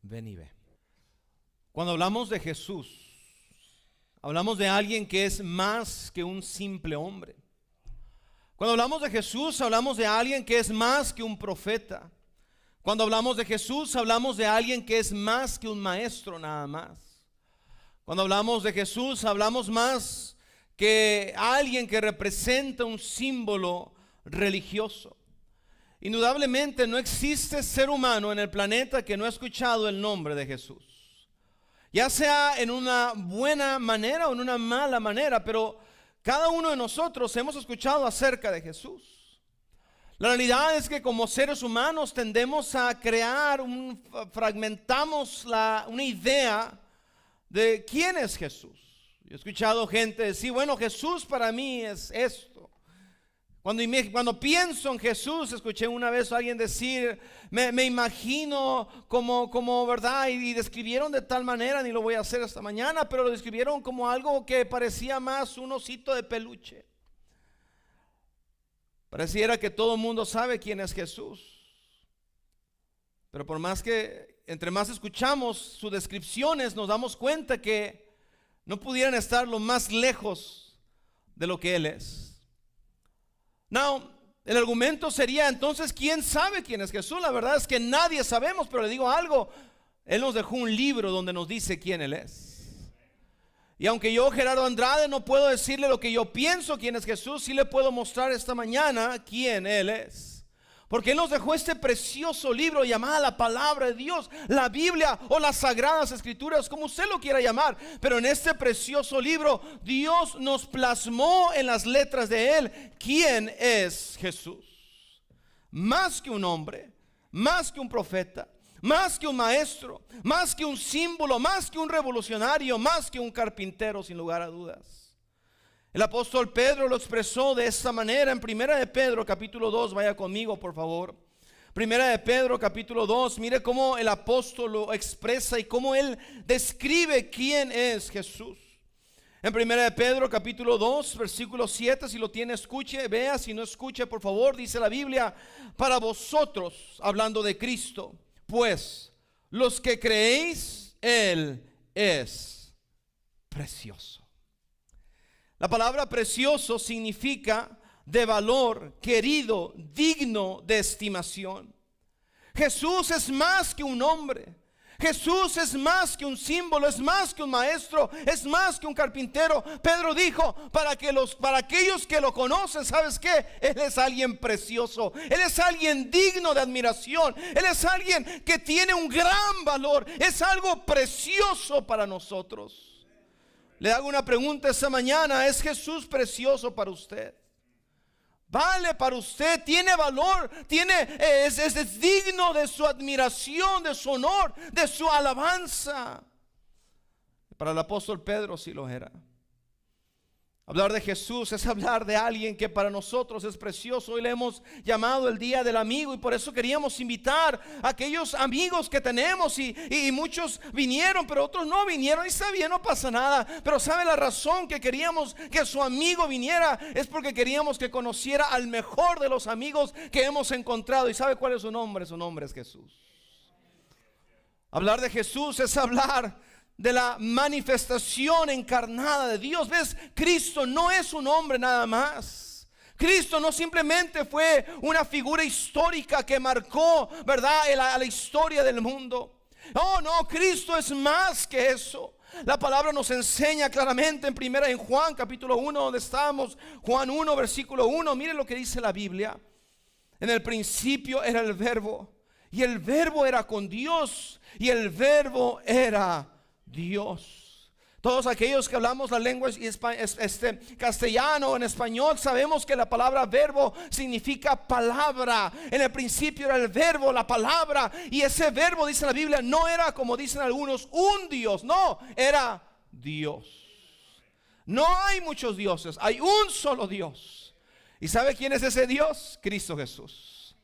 ven y ve. Cuando hablamos de Jesús, hablamos de alguien que es más que un simple hombre. Cuando hablamos de Jesús, hablamos de alguien que es más que un profeta. Cuando hablamos de Jesús, hablamos de alguien que es más que un maestro nada más. Cuando hablamos de Jesús, hablamos más que alguien que representa un símbolo religioso. Indudablemente no existe ser humano en el planeta que no ha escuchado el nombre de Jesús. Ya sea en una buena manera o en una mala manera, pero cada uno de nosotros hemos escuchado acerca de Jesús. La realidad es que como seres humanos tendemos a crear, fragmentamos una idea de quién es Jesús. Yo he escuchado gente decir, bueno, Jesús para mí es esto. Cuando pienso en Jesús, escuché una vez a alguien decir, me imagino como verdad, y describieron de tal manera, ni lo voy a hacer esta mañana, pero lo describieron como algo que parecía más un osito de peluche. Pareciera que todo el mundo sabe quién es Jesús. Pero por más que, entre más escuchamos sus descripciones, nos damos cuenta que no pudieran estar lo más lejos de lo que Él es. Now, el argumento sería entonces, ¿quién sabe quién es Jesús? La verdad es que nadie sabemos, pero le digo algo, Él nos dejó un libro donde nos dice quién Él es. Y aunque yo, Gerardo Andrade, no puedo decirle lo que yo pienso quién es Jesús, sí le puedo mostrar esta mañana quién Él es. Porque Él nos dejó este precioso libro llamado la palabra de Dios, la Biblia o las Sagradas Escrituras, como usted lo quiera llamar. Pero en este precioso libro Dios nos plasmó en las letras de Él quién es Jesús. Más que un hombre, más que un profeta, más que un maestro, más que un símbolo, más que un revolucionario, más que un carpintero, sin lugar a dudas. El apóstol Pedro lo expresó de esta manera en Primera de Pedro capítulo 2, vaya conmigo por favor. Primera de Pedro capítulo 2, mire cómo el apóstol lo expresa y cómo él describe quién es Jesús. En Primera de Pedro capítulo 2 versículo 7, si lo tiene escuche, vea, si no escuche por favor, dice la Biblia, para vosotros, hablando de Cristo, pues los que creéis, Él es precioso. La palabra precioso significa de valor, querido, digno de estimación. Jesús es más que un hombre. Jesús es más que un símbolo, es más que un maestro, es más que un carpintero. Pedro dijo, para aquellos que lo conocen, ¿sabes qué? Él es alguien precioso, Él es alguien digno de admiración, Él es alguien que tiene un gran valor, es algo precioso para nosotros. Le hago una pregunta esta mañana, ¿es Jesús precioso para usted? ¿Vale para usted? ¿Tiene valor? ¿Es digno de su admiración, de su honor, de su alabanza? Para el apóstol Pedro sí lo era. Hablar de Jesús es hablar de alguien que para nosotros es precioso. Hoy le hemos llamado el Día del Amigo y por eso queríamos invitar a aquellos amigos que tenemos y muchos vinieron, pero otros no vinieron y está bien, no pasa nada. Pero ¿sabe la razón que queríamos que su amigo viniera? Es porque queríamos que conociera al mejor de los amigos que hemos encontrado. ¿Y sabe cuál es su nombre? Su nombre es Jesús. Hablar de Jesús es hablar de la manifestación encarnada de Dios. ¿Ves? Cristo no es un hombre nada más. Cristo no simplemente fue una figura histórica que marcó, ¿verdad?, la historia del mundo. Oh no, Cristo es más que eso. La palabra nos enseña claramente en Juan capítulo 1, donde estamos, Juan 1 versículo 1. Mire lo que dice la Biblia. En el principio era el verbo, y el verbo era con Dios, y el verbo era Dios. Todos aquellos que hablamos la lengua castellano en español sabemos que la palabra verbo significa palabra. En el principio era el verbo, la palabra, y ese verbo, dice la Biblia, no era como dicen algunos un Dios, no, era Dios. No hay muchos dioses, hay un solo Dios. ¿Y sabe quién es ese Dios? Cristo Jesús.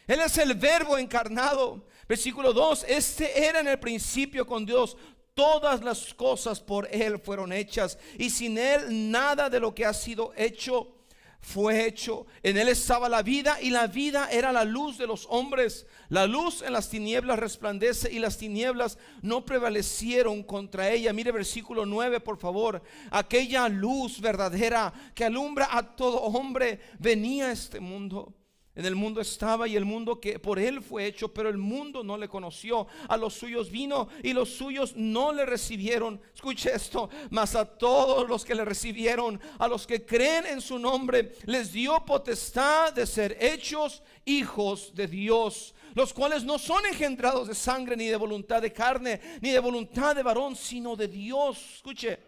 Él es el verbo encarnado. Versículo 2, este era en el principio con Dios. Todas las cosas por Él fueron hechas, y sin Él nada de lo que ha sido hecho fue hecho. En él estaba la vida, y la vida era la luz de los hombres. La luz en las tinieblas resplandece, y las tinieblas no prevalecieron contra ella. Mire versículo 9, por favor. Aquella luz verdadera que alumbra a todo hombre venía a este mundo. En el mundo estaba, y el mundo que por él fue hecho, pero el mundo no le conoció. A los suyos vino, y los suyos no le recibieron. Escuche esto: mas a todos los que le recibieron, a los que creen en su nombre, les dio potestad de ser hechos hijos de Dios, los cuales no son engendrados de sangre, ni de voluntad de carne, ni de voluntad de varón, sino de Dios. Escuche: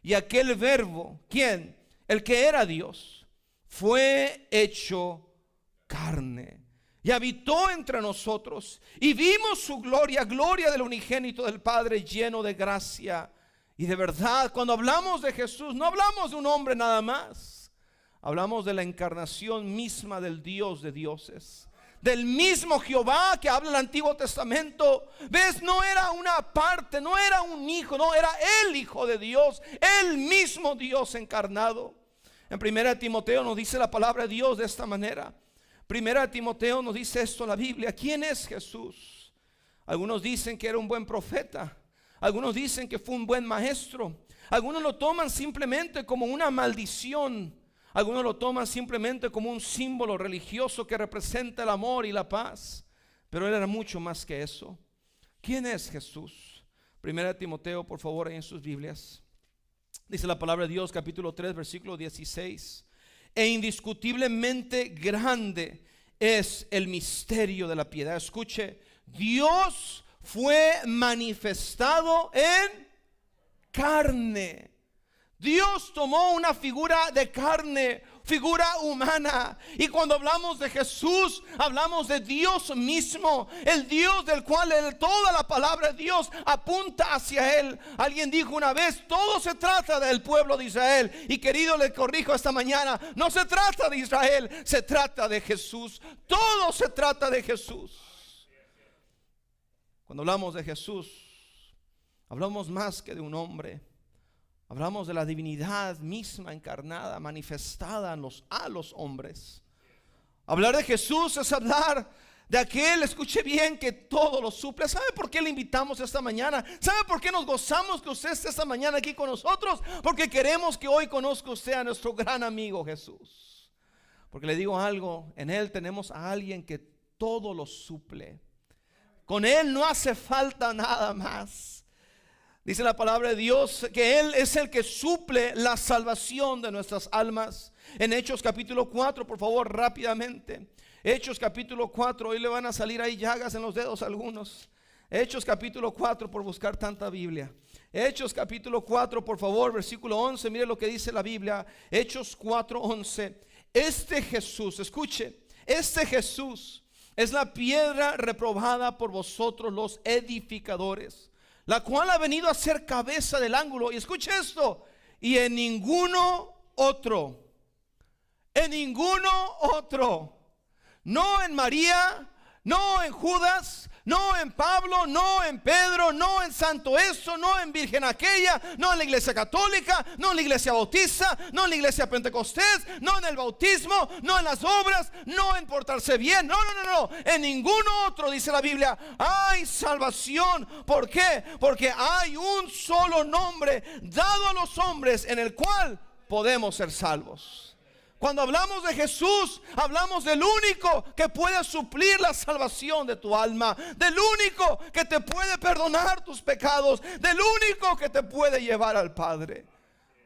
y aquel verbo, ¿quién? El que era Dios, fue hecho carne y habitó entre nosotros, y vimos su gloria, gloria del unigénito del Padre, lleno de gracia y de verdad. Cuando hablamos de Jesús, no hablamos de un hombre nada más, hablamos de la encarnación misma del Dios de dioses, del mismo Jehová que habla el Antiguo Testamento. ¿Ves? No era una parte, no era un hijo, no, era el Hijo de Dios, el mismo Dios encarnado. En 1 Timoteo nos dice la palabra de Dios de esta manera. 1 Timoteo nos dice esto, la Biblia: ¿quién es Jesús? Algunos dicen que era un buen profeta, algunos dicen que fue un buen maestro, algunos lo toman simplemente como una maldición, algunos lo toman simplemente como un símbolo religioso que representa el amor y la paz, pero él era mucho más que eso. ¿Quién es Jesús? 1 Timoteo, por favor, ahí en sus Biblias, dice la palabra de Dios, capítulo 3, versículo 16: e indiscutiblemente grande es el misterio de la piedad. Escuche: Dios fue manifestado en carne. Dios tomó una figura de carne, figura humana. Y cuando hablamos de Jesús, hablamos de Dios mismo, el Dios del cual toda la palabra de Dios apunta hacia él. Alguien dijo una vez: todo se trata del pueblo de Israel. Y querido, le corrijo esta mañana: no se trata de Israel, se trata de Jesús. Todo se trata de Jesús. Cuando hablamos de Jesús, hablamos más que de un hombre. Hablamos de la divinidad misma encarnada, manifestada a los hombres. Hablar de Jesús es hablar de aquel, escuche bien, que todo lo suple. ¿Sabe por qué le invitamos esta mañana? ¿Sabe por qué nos gozamos que usted esté esta mañana aquí con nosotros? Porque queremos que hoy conozca usted a nuestro gran amigo Jesús. Porque le digo algo: en él tenemos a alguien que todo lo suple. Con él no hace falta nada más. Dice la palabra de Dios que él es el que suple la salvación de nuestras almas. En Hechos capítulo 4, por favor, rápidamente. Hechos capítulo 4, hoy le van a salir ahí llagas en los dedos a algunos. Hechos capítulo 4, por buscar tanta Biblia. Hechos capítulo 4, por favor, versículo 11. Mire lo que dice la Biblia. Hechos 4, 11. Este Jesús, escuche, este Jesús es la piedra reprobada por vosotros los edificadores, la cual ha venido a ser cabeza del ángulo. Y escuche esto: y en ninguno otro, no en María, no en Judas, no en Pablo, no en Pedro, no en Santo esto, no en Virgen aquella, no en la iglesia católica, no en la iglesia bautista, no en la iglesia pentecostés, no en el bautismo, no en las obras, no en portarse bien, no, en ninguno otro, dice la Biblia, hay salvación. ¿Por qué? Porque hay un solo nombre dado a los hombres en el cual podemos ser salvos. Cuando hablamos de Jesús, hablamos del único que puede suplir la salvación de tu alma, del único que te puede perdonar tus pecados, del único que te puede llevar al Padre.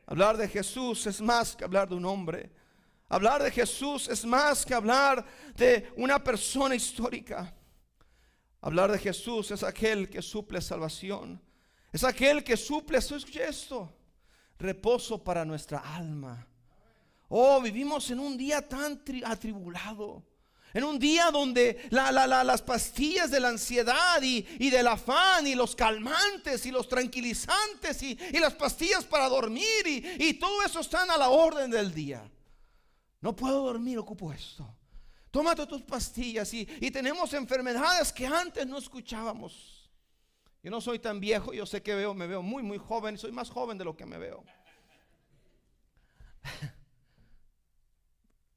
Hablar de Jesús es más que hablar de un hombre. Hablar de Jesús es más que hablar de una persona histórica. Hablar de Jesús es aquel que suple salvación. Es aquel que suple, escuche esto, reposo para nuestra alma. Oh, vivimos en un día tan atribulado, en un día donde las pastillas de la ansiedad y del afán y los calmantes y los tranquilizantes y las pastillas para dormir y todo eso están a la orden del día. No puedo dormir, ocupo esto. Tómate tus pastillas y tenemos enfermedades que antes no escuchábamos. Yo no soy tan viejo, yo sé que me veo muy, muy joven, soy más joven de lo que me veo.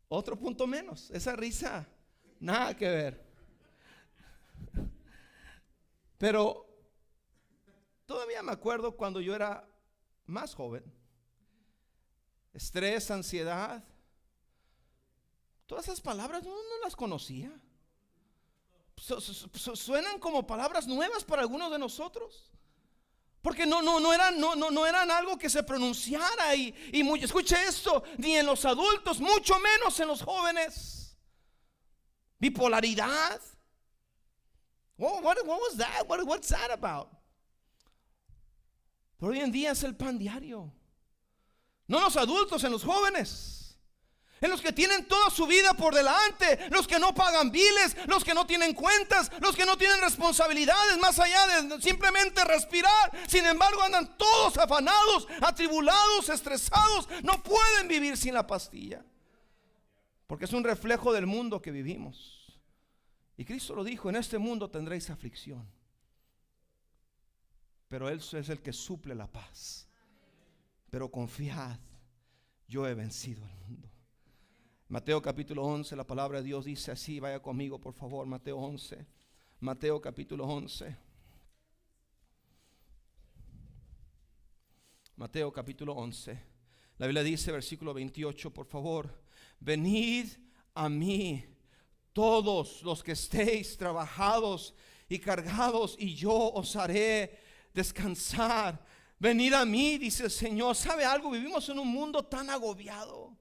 Otro punto menos. Esa risa, nada que ver. Pero todavía me acuerdo cuando yo era más joven. Estrés, ansiedad, todas esas palabras no las conocía. Suenan como palabras nuevas para algunos de nosotros, porque no eran algo que se pronunciara y escuche esto, ni en los adultos, mucho menos en los jóvenes. Bipolaridad. What was that? What's that about? Pero hoy en día es el pan diario. No en los adultos, en los jóvenes, en los que tienen toda su vida por delante, los que no pagan biles, los que no tienen cuentas, los que no tienen responsabilidades más allá de simplemente respirar. Sin embargo, andan todos afanados, atribulados, estresados. No pueden vivir sin la pastilla, porque es un reflejo del mundo que vivimos. Y Cristo lo dijo: en este mundo tendréis aflicción, pero Él es el que suple la paz. Pero confiad, yo he vencido al mundo. Mateo capítulo 11, la palabra de Dios dice así. Vaya conmigo por favor, Mateo 11. Mateo capítulo 11. Mateo capítulo 11. La Biblia dice, versículo 28, por favor: venid a mí todos los que estéis trabajados y cargados, y yo os haré descansar. Venid a mí, dice el Señor. ¿Sabe algo? Vivimos en un mundo tan agobiado.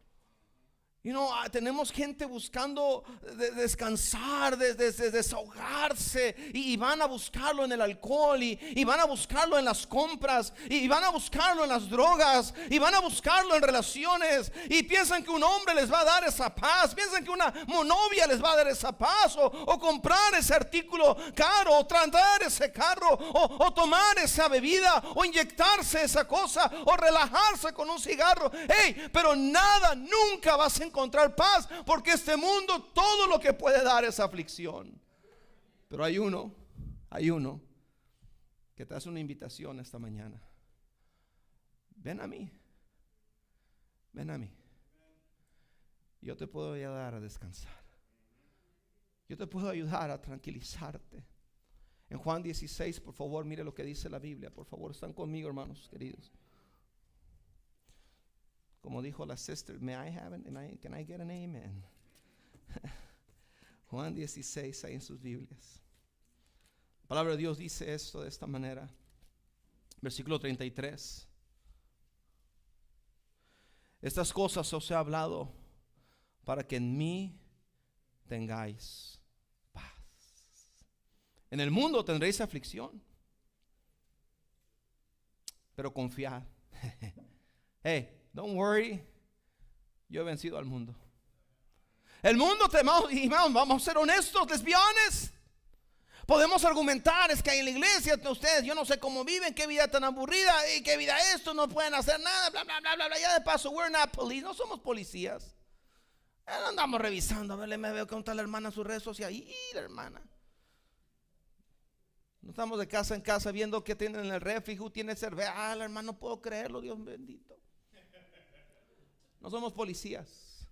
Tenemos gente buscando descansar, desahogarse, y van a buscarlo en el alcohol, y van a buscarlo en las compras, y van a buscarlo en las drogas, y van a buscarlo en relaciones, y piensan que un hombre les va a dar esa paz, piensan que una novia les va a dar esa paz, o comprar ese artículo caro, o tratar ese carro, o tomar esa bebida, o inyectarse esa cosa, o relajarse con un cigarro. Pero nada, nunca vas a encontrar paz, porque este mundo todo lo que puede dar es aflicción. Pero hay uno que te hace una invitación esta mañana. Ven a mí, yo te puedo ayudar a descansar, yo te puedo ayudar a tranquilizarte. En Juan 16, por favor, mire lo que dice la Biblia. Por favor, están conmigo, hermanos queridos. Como dijo la sister, can I get an amen? Juan 16, ahí en sus Biblias. La palabra de Dios dice esto de esta manera. Versículo 33. Estas cosas os he hablado para que en mí tengáis paz. En el mundo tendréis aflicción, pero confiad. Don't worry, yo he vencido al mundo. El mundo, vamos a ser honestos, lesbianes. Podemos argumentar, es que hay en la iglesia, ustedes, yo no sé cómo viven, qué vida tan aburrida, y qué vida esto, no pueden hacer nada, bla, bla, bla, bla, bla. Ya de paso, we're not police, no somos policías. No andamos revisando, a ver, me veo que está la hermana en sus redes sociales, y la hermana. No estamos de casa en casa viendo qué tienen en el refri, who tiene cerveza. La hermana, no puedo creerlo, Dios bendito. No somos policías.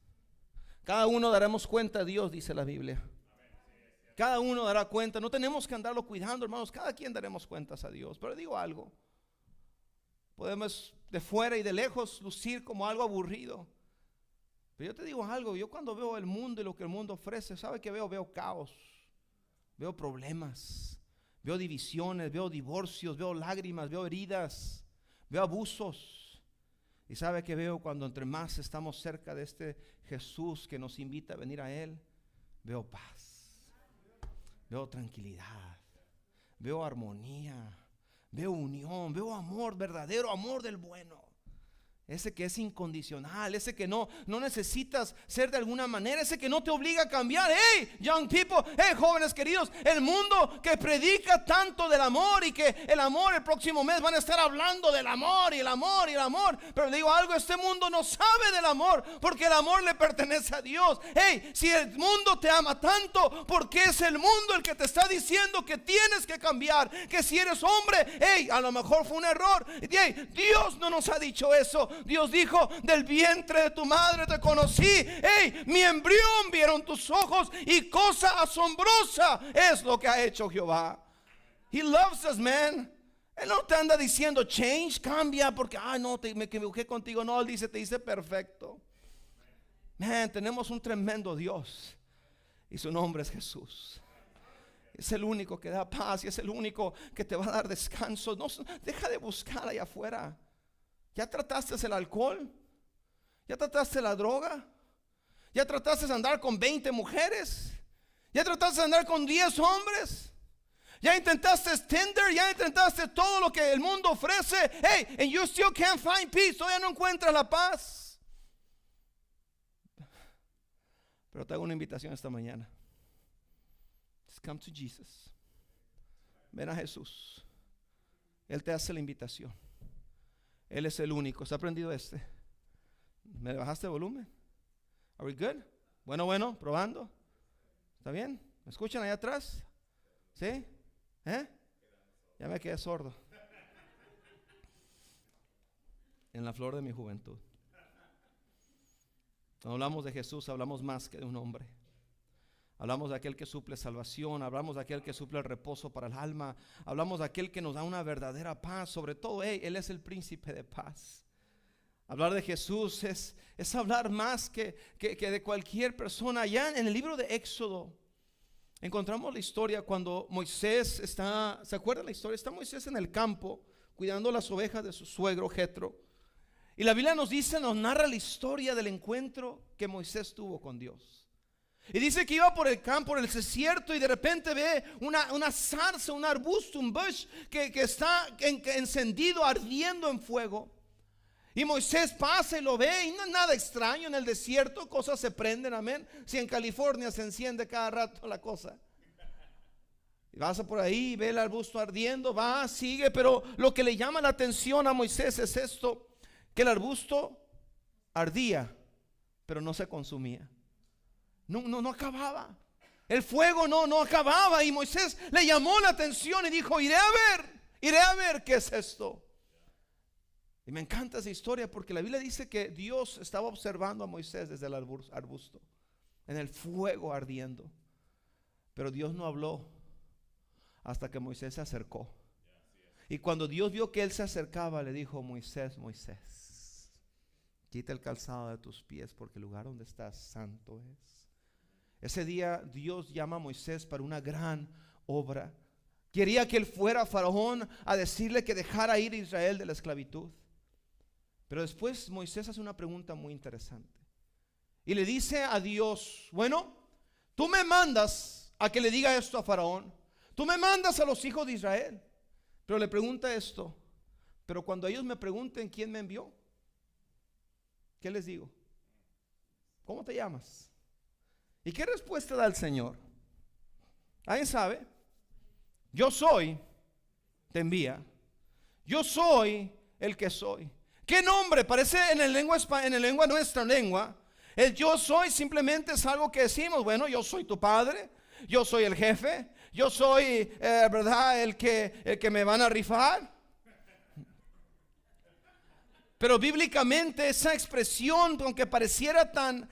Cada uno daremos cuenta a Dios, dice la Biblia. Cada uno dará cuenta. No tenemos que andarlo cuidando, hermanos. Cada quien daremos cuentas a Dios. Pero digo algo: podemos de fuera y de lejos lucir como algo aburrido, pero yo te digo algo. Yo cuando veo el mundo y lo que el mundo ofrece, ¿sabe qué veo? Veo caos, veo problemas, veo divisiones, veo divorcios, veo lágrimas, veo heridas, veo abusos. Y ¿sabe qué veo? Cuando entre más estamos cerca de este Jesús que nos invita a venir a Él, veo paz, veo tranquilidad, veo armonía, veo unión, veo amor verdadero, amor del bueno. Ese que es incondicional, ese que no necesitas ser de alguna manera, ese que no te obliga a cambiar. Hey, young people, hey, jóvenes queridos, el mundo que predica tanto del amor, y que el amor, el próximo mes van a estar hablando del amor y el amor y el amor. Pero le digo algo: este mundo no sabe del amor, porque el amor le pertenece a Dios. Hey, si el mundo te ama tanto, ¿por qué es el mundo el que te está diciendo que tienes que cambiar? Que si eres hombre, hey, a lo mejor fue un error. Hey, Dios no nos ha dicho eso. Dios dijo, del vientre de tu madre te conocí. Hey, mi embrión vieron tus ojos, y cosa asombrosa es lo que ha hecho Jehová. He loves us, man. Él no te anda diciendo change, cambia, porque no, me equivoqué contigo. No, Él dice, te hice perfecto. Man, tenemos un tremendo Dios, y su nombre es Jesús. Es el único que da paz, y es el único que te va a dar descanso. No, deja de buscar allá afuera. ¿Ya trataste el alcohol? ¿Ya trataste la droga? ¿Ya trataste de andar con 20 mujeres? ¿Ya trataste de andar con 10 hombres? ¿Ya intentaste Tinder? ¿Ya intentaste todo lo que el mundo ofrece? Hey, and you still can't find peace. Todavía no encuentras la paz. Pero te hago una invitación esta mañana. Just come to Jesus. Ven a Jesús. Él te hace la invitación. Él es el único. ¿Has aprendido este? ¿Me bajaste el volumen? Are we good? Bueno, probando. ¿Está bien? ¿Me escuchan allá atrás? ¿Sí? Ya me quedé sordo. En la flor de mi juventud. Cuando hablamos de Jesús, hablamos más que de un hombre. Hablamos de aquel que suple salvación, hablamos de aquel que suple el reposo para el alma, hablamos de aquel que nos da una verdadera paz. Sobre todo, Él es el príncipe de paz. Hablar de Jesús es hablar más que de cualquier persona. Allá en el libro de Éxodo encontramos la historia cuando Moisés está, ¿se acuerdan la historia? Está Moisés en el campo cuidando las ovejas de su suegro Jetro. Y la Biblia nos narra la historia del encuentro que Moisés tuvo con Dios. Y dice que iba por el campo, por el desierto, y de repente ve una zarza, un arbusto, un bush que está encendido, ardiendo en fuego. Y Moisés pasa y lo ve, y no es nada extraño en el desierto, cosas se prenden, amén. Si en California se enciende cada rato la cosa. Y vas por ahí y ve el arbusto ardiendo, va, sigue, pero lo que le llama la atención a Moisés es esto, que el arbusto ardía, pero no se consumía. No acababa. El fuego no acababa, y Moisés le llamó la atención y dijo, iré a ver qué es esto. Y me encanta esa historia porque la Biblia dice que Dios estaba observando a Moisés desde el arbusto, en el fuego ardiendo. Pero Dios no habló hasta que Moisés se acercó. Y cuando Dios vio que él se acercaba, le dijo, Moisés, quita el calzado de tus pies, porque el lugar donde estás santo es. Ese día Dios llama a Moisés para una gran obra. Quería que él fuera a Faraón a decirle que dejara ir a Israel de la esclavitud. Pero después Moisés hace una pregunta muy interesante. Y le dice a Dios, bueno, tú me mandas a que le diga esto a Faraón. Tú me mandas a los hijos de Israel. Pero le pregunta esto, pero cuando ellos me pregunten quién me envió, ¿qué les digo? ¿Cómo te llamas? ¿Y qué respuesta da el Señor? ¿Alguien sabe? Yo soy, te envía. Yo soy el que soy. ¿Qué nombre? Parece en la lengua nuestra lengua. El yo soy simplemente es algo que decimos. Bueno, yo soy tu padre. Yo soy el jefe. Yo soy, ¿verdad? El que me van a rifar. Pero bíblicamente esa expresión, aunque pareciera tan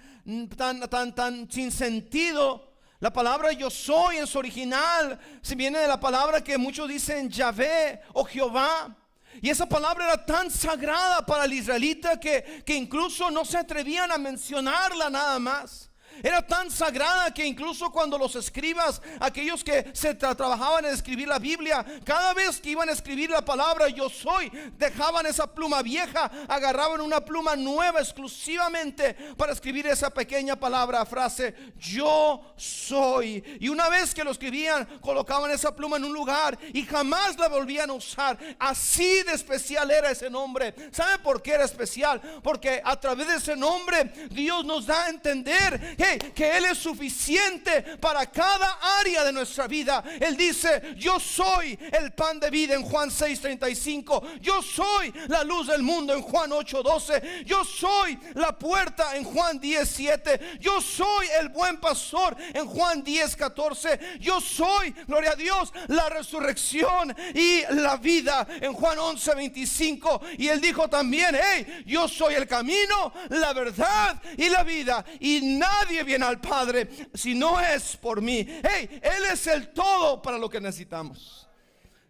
sin sentido, la palabra yo soy en su original se viene de la palabra que muchos dicen Yahvé o Jehová. Y esa palabra era tan sagrada para el israelita que incluso no se atrevían a mencionarla nada más. Era tan sagrada que incluso cuando los escribas, aquellos que se trabajaban en escribir la Biblia, cada vez que iban a escribir la palabra yo soy, dejaban esa pluma vieja, agarraban una pluma nueva exclusivamente para escribir esa pequeña palabra, frase, yo soy. Y una vez que lo escribían, colocaban esa pluma en un lugar y jamás la volvían a usar. Así de especial era ese nombre. ¿Sabe por qué era especial? Porque a través de ese nombre Dios nos da a entender hey, que Él es suficiente para cada área de nuestra vida. Él dice: yo soy el pan de vida en Juan 6:35. Yo soy la luz del mundo en Juan 8:12. Yo soy la puerta en Juan 10:7. Yo soy el buen pastor en Juan 10:14. Yo soy, gloria a Dios, la resurrección y la vida en Juan 11:25. Y Él dijo también: hey, yo soy el camino, la verdad y la vida, y nadie viene al Padre si no es por mí. Hey, Él es el todo para lo que necesitamos.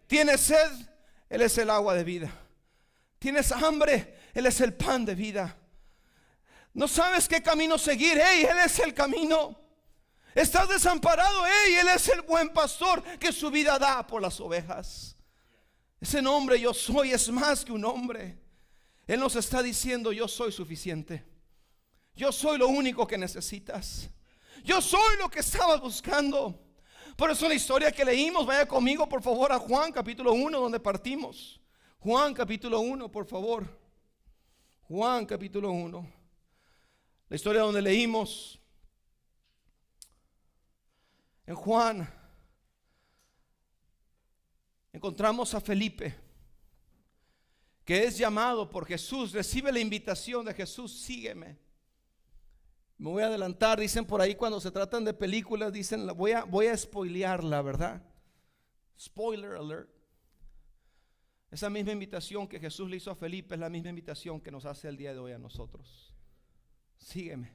¿Tienes sed? Él es el agua de vida. ¿Tienes hambre? Él es el pan de vida. ¿No sabes qué camino seguir? Hey, Él es el camino. ¿Estás desamparado? Hey, Él es el buen pastor que su vida da por las ovejas. Ese nombre, yo soy, es más que un nombre. Él nos está diciendo: yo soy suficiente. Yo soy lo único que necesitas. Yo soy lo que estabas buscando. Por eso la historia que leímos, vaya conmigo por favor a Juan capítulo 1, donde partimos. Juan capítulo 1, por favor. Juan capítulo 1. La historia donde leímos. En Juan encontramos a Felipe, que es llamado por Jesús, recibe la invitación de Jesús: sígueme. Me voy a adelantar, dicen por ahí cuando se tratan de películas, dicen voy a spoilearla, ¿verdad? Spoiler alert. Esa misma invitación que Jesús le hizo a Felipe es la misma invitación que nos hace el día de hoy a nosotros. Sígueme.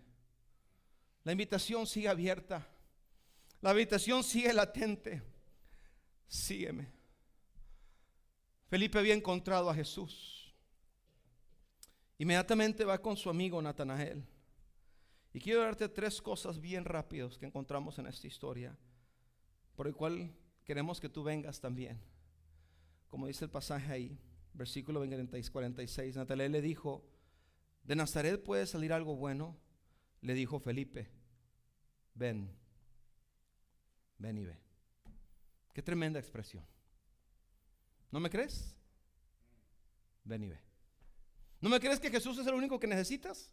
La invitación sigue abierta. La invitación sigue latente. Sígueme. Felipe había encontrado a Jesús. Inmediatamente va con su amigo Natanael. Y quiero darte 3 cosas bien rápidas que encontramos en esta historia, por el cual queremos que tú vengas también. Como dice el pasaje ahí, versículo 46. Natanael le dijo: ¿de Nazaret puede salir algo bueno? Le dijo Felipe: ven y ve. Qué tremenda expresión. ¿No me crees? Ven y ve. ¿No me crees que Jesús es el único que necesitas?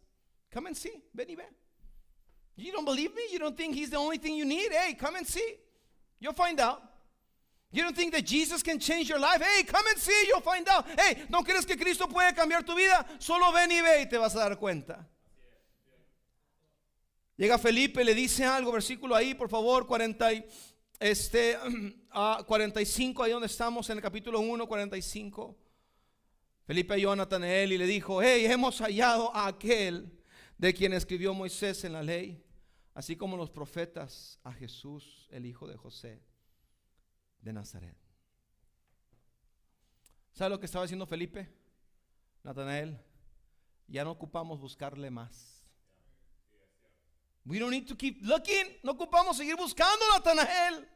Come and see. Ven y ve. You don't believe me? You don't think He's the only thing you need? Hey, come and see. You'll find out. You don't think that Jesus can change your life? Hey, come and see. You'll find out. Hey, ¿no crees que Cristo puede cambiar tu vida? Solo ven y ve y te vas a dar cuenta. Llega Felipe, le dice algo, versículo ahí, por favor, 45, ahí donde estamos en el capítulo 1, 45. Felipe halló a Natanael y le dijo: hey, hemos hallado a aquel de quien escribió Moisés en la ley, así como los profetas, a Jesús, el hijo de José de Nazaret. ¿Sabe lo que estaba diciendo Felipe? Natanael: ya no ocupamos buscarle más. We don't need to keep looking. No ocupamos seguir buscando, Natanael.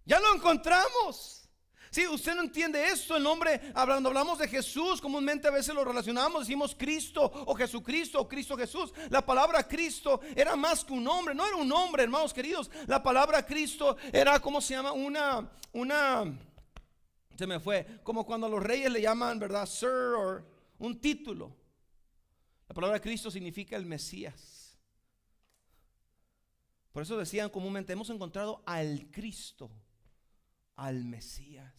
Ya lo encontramos. Si usted no entiende esto, el nombre, hablamos de Jesús, comúnmente a veces lo relacionamos, decimos Cristo o Jesucristo o Cristo Jesús. La palabra Cristo era más que un nombre, no era un nombre, hermanos queridos. La palabra Cristo era, ¿cómo se llama? Se me fue, como cuando a los reyes le llaman, ¿verdad? Sir, o un título. La palabra Cristo significa el Mesías. Por eso decían comúnmente: hemos encontrado al Cristo, al Mesías.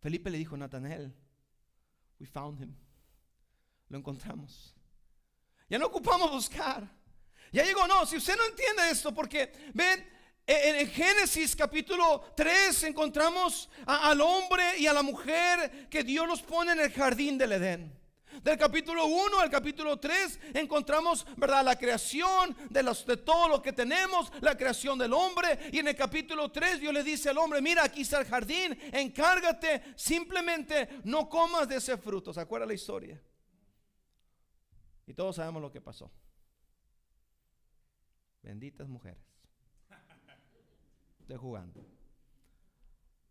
Felipe le dijo a Natanael: we found him. Lo encontramos. Ya no ocupamos buscar. Ya llegó. No, si usted no entiende esto, porque ven, en Génesis capítulo 3 encontramos al hombre y a la mujer que Dios los pone en el jardín del Edén. Del capítulo 1 al capítulo 3 encontramos, ¿verdad?, la creación de todo lo que tenemos, la creación del hombre. Y en el capítulo 3 Dios le dice al hombre: mira, aquí está el jardín, encárgate, simplemente no comas de ese fruto. ¿Se acuerda la historia? Y todos sabemos lo que pasó. Benditas mujeres. Estoy jugando.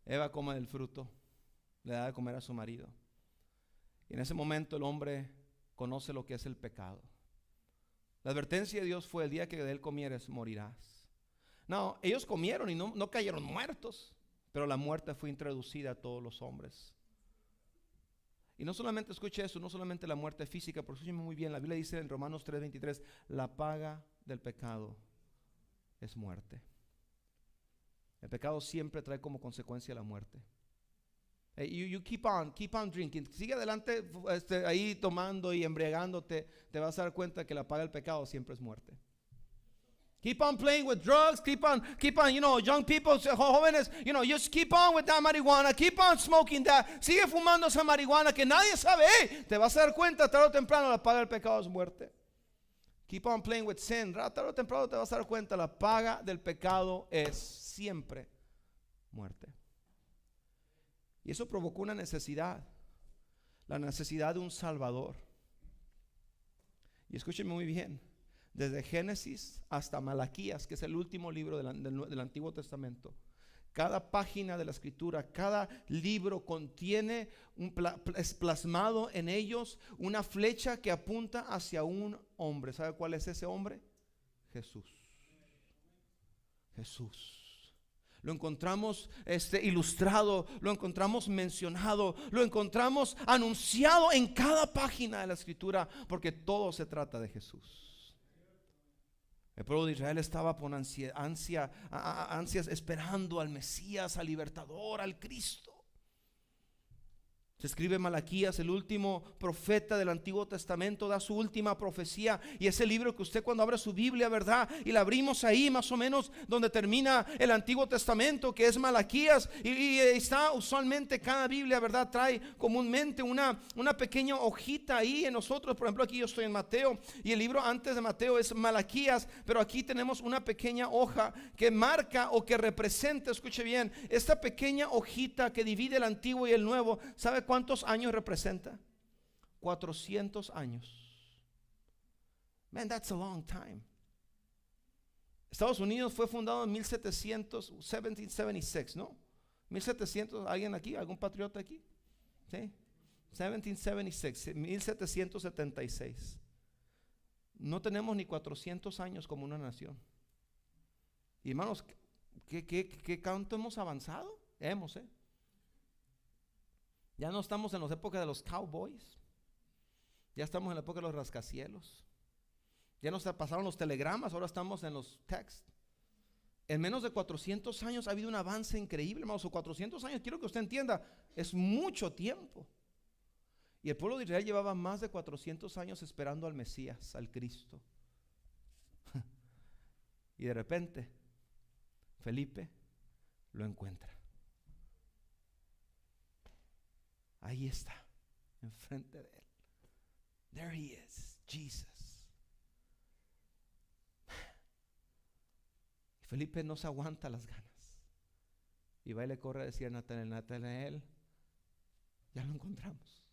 Eva come del fruto, le da de comer a su marido. Y en ese momento el hombre conoce lo que es el pecado. La advertencia de Dios fue: el día que de él comieres morirás. No, ellos comieron y no cayeron muertos, pero la muerte fue introducida a todos los hombres. Y no solamente escuche eso, no solamente la muerte física, pero escúcheme muy bien, la Biblia dice en Romanos 3:23, la paga del pecado es muerte. El pecado siempre trae como consecuencia la muerte. Hey, you keep on drinking. Sigue adelante ahí tomando y embriagándote. Te vas a dar cuenta que la paga del pecado siempre es muerte. Keep on playing with drugs. Keep on, young people, jóvenes, just keep on with that marijuana. Keep on smoking that. Sigue fumando esa marihuana que nadie sabe. Hey, te vas a dar cuenta tarde o temprano la paga del pecado es muerte. Keep on playing with sin. Tarde o temprano te vas a dar cuenta la paga del pecado es siempre muerte. Y eso provocó una necesidad, la necesidad de un Salvador. Y escúchenme muy bien, desde Génesis hasta Malaquías, que es el último libro del Antiguo Testamento, cada página de la Escritura, cada libro contiene es plasmado en ellos una flecha que apunta hacia un hombre. ¿Sabe cuál es ese hombre? Jesús. Jesús. Lo encontramos ilustrado, lo encontramos mencionado, lo encontramos anunciado en cada página de la Escritura, porque todo se trata de Jesús. El pueblo de Israel estaba con ansias esperando al Mesías, al libertador, al Cristo. Se escribe Malaquías, el último profeta del Antiguo Testamento, da su última profecía. Y ese libro que usted cuando abre su Biblia, ¿verdad? Y la abrimos ahí más o menos donde termina el Antiguo Testamento, que es Malaquías. Y está usualmente cada Biblia, ¿verdad? Trae comúnmente una pequeña hojita ahí en nosotros. Por ejemplo, aquí yo estoy en Mateo y el libro antes de Mateo es Malaquías. Pero aquí tenemos una pequeña hoja que marca o que representa, escuche bien, esta pequeña hojita que divide el Antiguo y el Nuevo. ¿Sabe cuántos años representa? 400 años. Man, that's a long time. Estados Unidos fue fundado en 1776, ¿no? 1700, ¿alguien aquí? ¿Algún patriota aquí? ¿Sí? 1776, 1776. No tenemos ni 400 años como una nación. Y hermanos, ¿qué tanto hemos avanzado? Ya no estamos en la época de los cowboys. Ya estamos en la época de los rascacielos. Ya nos pasaron los telegramas, ahora estamos en los texts. En menos de 400 años ha habido un avance increíble, hermanos. 400 años, quiero que usted entienda, es mucho tiempo. Y el pueblo de Israel llevaba más de 400 años esperando al Mesías, al Cristo. Y de repente, Felipe lo encuentra. Ahí está, enfrente de él. There he is, Jesus. Felipe no se aguanta las ganas. Y va y le corre a decir a Natanael, ya lo encontramos.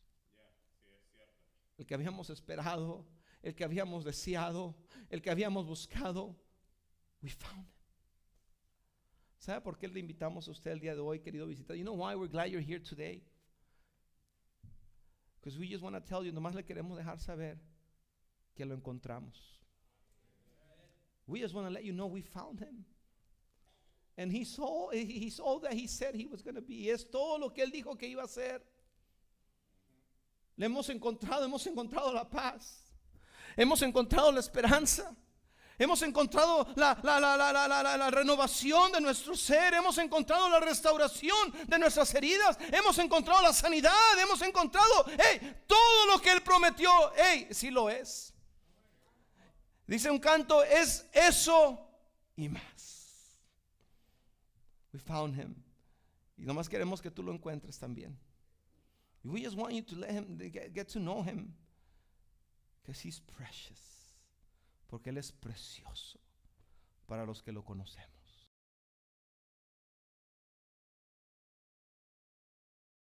El que habíamos esperado, el que habíamos deseado, el que habíamos buscado. We found him. ¿Sabe por qué le invitamos a usted el día de hoy, querido visitante? You know why we're glad you're here today? Because we just want to tell you, nomás le queremos dejar saber que lo encontramos. We just want to let you know we found him. And he's all that he said he was going to be. Es todo lo que él dijo que iba a ser. Le hemos encontrado la paz. Hemos encontrado la esperanza. Hemos encontrado la renovación de nuestro ser. Hemos encontrado la restauración de nuestras heridas. Hemos encontrado la sanidad. Hemos encontrado todo lo que él prometió. Sí lo es. Dice un canto, es eso y más. We found him. Y nomás queremos que tú lo encuentres también. We just want you to let him get to know him. Because he's precious. Porque él es precioso para los que lo conocemos.